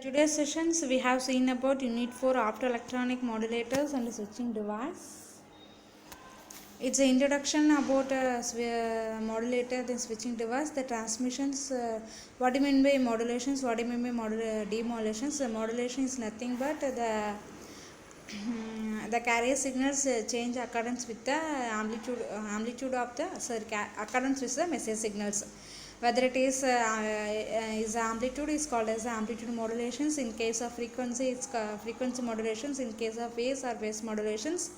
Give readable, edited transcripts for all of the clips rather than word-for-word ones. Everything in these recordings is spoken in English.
today's sessions we have seen about unit 4 optoelectronic modulators and switching device. It's an introduction about modulator then switching device, the transmissions, what do you mean by modulations, what do you mean by demodulations. Modulation is nothing but the carrier signals change accordance with the amplitude of the accordance with the message signals. Whether it is amplitude is called as amplitude modulations. In case of frequency, it's frequency modulations. In case of phase or phase modulations,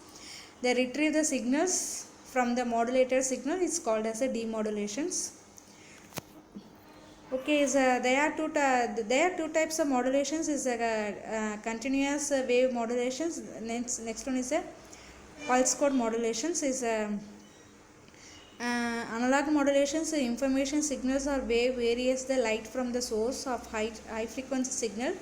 they retrieve the signals from the modulator signal. It's called as a demodulations. Okay, so there are two types of modulations. Is continuous wave modulations. Next one is a pulse code modulations. Is analog modulations. Information signals or wave varies the light from the source of high frequency signal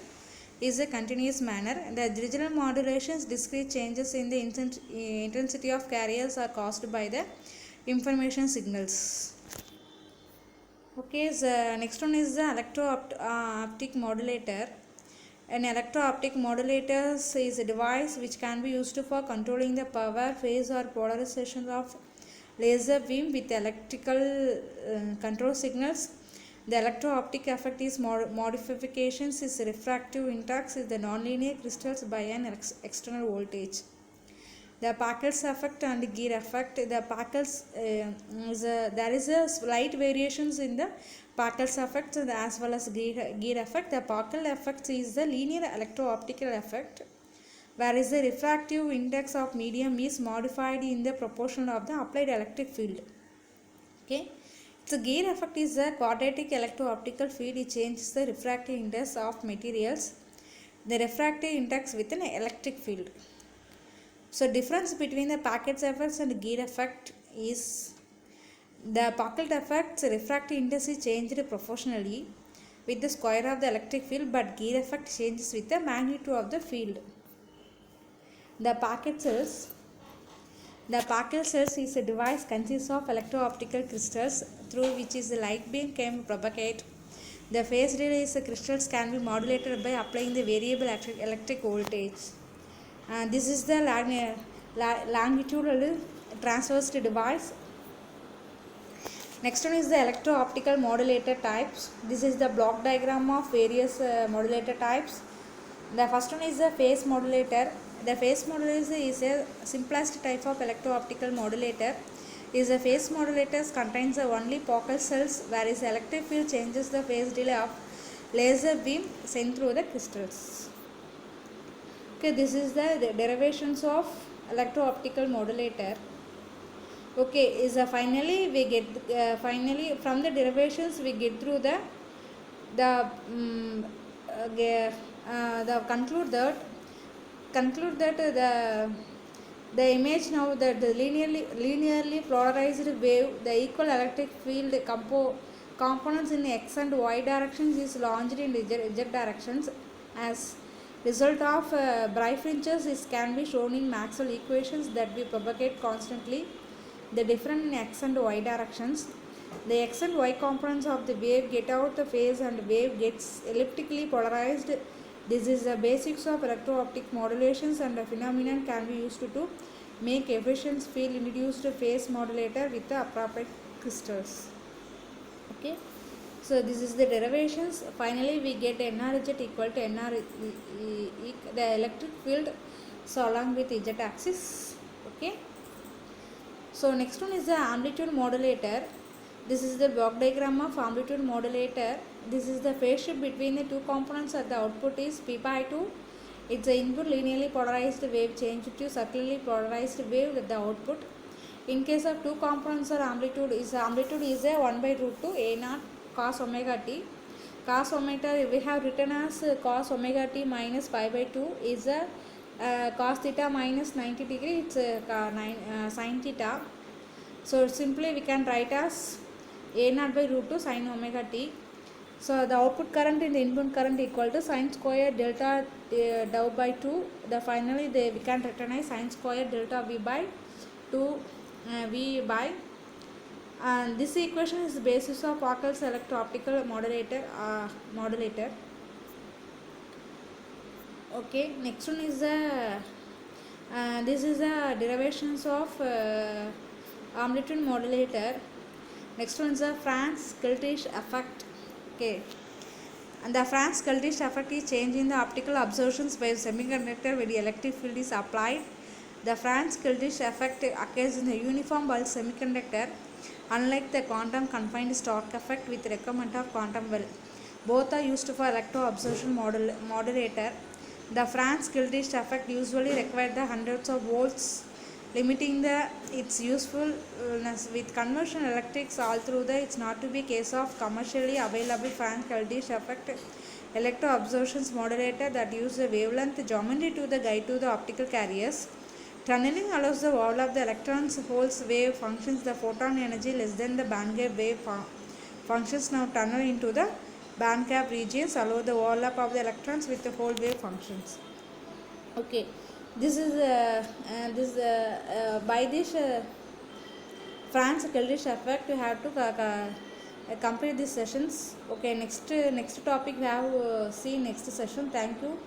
is a continuous manner. The digital modulations, discrete changes in the intensity of carriers are caused by the information signals. Okay, so next one is the electro-optic modulator. An electro-optic modulator is a device which can be used for controlling the power, phase or polarization of laser beam with electrical control signals. The electro-optic effect is modifications is refractive index is the nonlinear crystals by an external voltage. The Packel's effect and gear effect. The Packel's there is a slight variations in the Packel's effect as well as gear effect. The Packel effect is the linear electro-optical effect, whereas the refractive index of medium is modified in the proportion of the applied electric field. Okay, so gear effect is a quadratic electro-optical field. It changes the refractive index of materials, the refractive index with an electric field. So difference between the Packel's effects and gear effect is the Packel effect's refractive index is changed proportionally with the square of the electric field, but gear effect changes with the magnitude of the field. The Packel cells is a device consists of electro-optical crystals through which is the light beam can propagate. The phase delay is the crystals can be modulated by applying the variable electric voltage. This is the longitudinal transverse device. Next one is the electro-optical modulator types. This is the block diagram of various modulator types. The first one is the phase modulator. The phase modulator is a simplest type of electro-optical modulator. The phase moderators contains only Packel cells, whereas the electric field changes the phase delay of laser beam sent through the crystals. Okay, this is the derivations of electro-optical modulator. Okay, is finally we get finally from the derivations we get through the conclude that the image now that the linearly polarized wave, the equal electric field components in x and y directions is launched in z directions. As result of birefringence is can be shown in Maxwell equations that we propagate constantly the difference in x and y directions. The x and y components of the wave get out the phase and wave gets elliptically polarized. This is the basics of electro-optic modulations, and the phenomenon can be used to make efficient field induced phase modulator with the appropriate crystals. Okay, so this is the derivations. Finally we get NRZ equal to the electric field, so along with Z axis. Okay, so next one is the amplitude modulator. This is the block diagram of amplitude modulator. This is the phase shift between the two components at the output is p by 2. It's the input linearly polarized wave changed to circularly polarized wave at the output. In case of two components or amplitude is a 1 by root 2 a naught cos omega t. Cos omega we have written as cos omega t minus pi by 2 is a cos theta minus 90 degree. It's sin theta. So simply we can write as a naught by root 2 sin omega t. So the output current and the input current equal to sin square delta dou by 2. The finally we can recognize sin square delta v by 2 v by, and this equation is the basis of Packel's electro-optical modulator. Okay, next one is the this is the derivations of amplitude modulator. Next one is the Franz-Keltisch effect. Okay, and the Franz-Keltisch effect is change in the optical absorptions by semiconductor when the electric field is applied. The Franz-Keltisch effect occurs in the uniform bulk semiconductor, unlike the quantum confined Stark effect with requirement of quantum well. Both are used for electro-absorption modulator. The Franz-Keltisch effect usually requires the hundreds of volts, limiting its usefulness. With conventional electrics all through it's not to be case of commercially available Franz-Keltisch effect electro-absorption modulator that use the wavelength geometry to the guide to the optical carriers. Tunneling allows the wall of the electrons holes wave functions the photon energy less than the bandgap wave functions now tunnel into the bandgap regions allow the overlap of the electrons with the whole wave functions. Okay, this is by this Franz-Keltisch effect we have to complete these sessions. Okay, next topic we have see next session. Thank you.